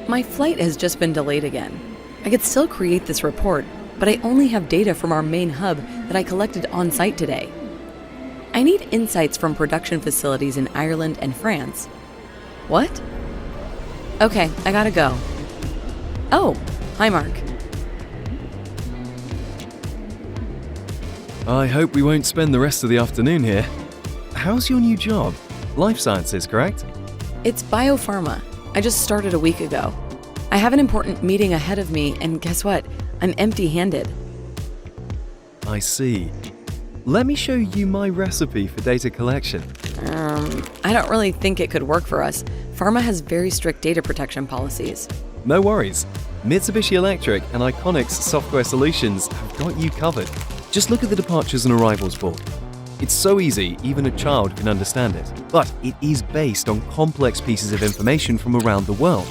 My flight has just been delayed again. I could still create this report, but I only have data from our main hub that I collected on site today. I need insights from production facilities in Ireland and France. What? Okay, I gotta go. Oh, hi Mark. I hope we won't spend the rest of the afternoon here. How's your new job? Life sciences, correct? It's biopharma. I just started a week ago. I have an important meeting ahead of me, and guess what? I'm empty-handed. I see. Let me show you my recipe for data collection. I don't really think it could work for us. Pharma has very strict data protection policies. No worries. Mitsubishi Electric and Iconic's software solutions have got you covered. Just look at the departures and arrivals board. It's so easy, even a child can understand it. But it is based on complex pieces of information from around the world.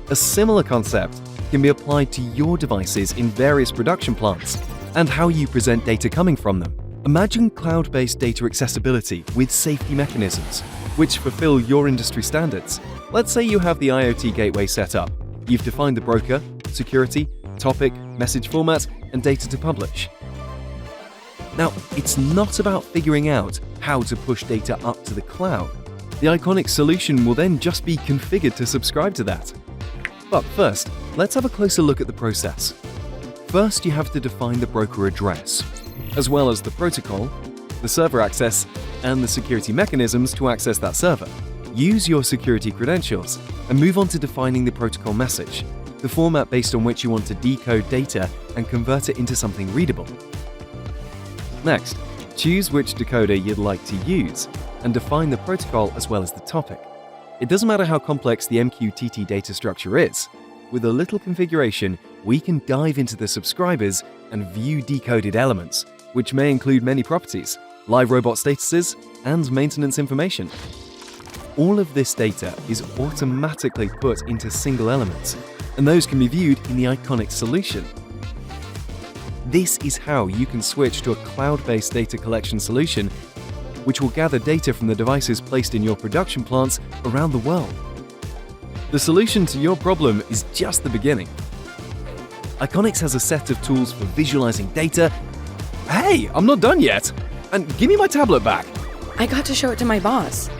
A similar concept can be applied to your devices in various production plants and how you present data coming from them. Imagine cloud-based data accessibility with safety mechanisms, which fulfill your industry standards. Let's say you have the IoT gateway set up. You've defined the broker, security, topic, message format, and data to publish. Now, it's not about figuring out how to push data up to the cloud. The Iconic solution will then just be configured to subscribe to that. But first, let's have a closer look at the process. First, you have to define the broker address, as well as the protocol, the server access, and the security mechanisms to access that server. Use your security credentials and move on to defining the protocol message, the format based on which you want to decode data and convert it into something readable. Next, choose which decoder you'd like to use and define the protocol as well as the topic. It doesn't matter how complex the MQTT data structure is. With a little configuration, we can dive into the subscribers and view decoded elements, which may include many properties, live robot statuses, and maintenance information. All of this data is automatically put into single elements, and those can be viewed in the Iconic solution. This is how you can switch to a cloud-based data collection solution, which will gather data from the devices placed in your production plants around the world. The solution to your problem is just the beginning. Iconics has a set of tools for visualizing data. Hey, I'm not done yet! And give me my tablet back! I got to show it to my boss.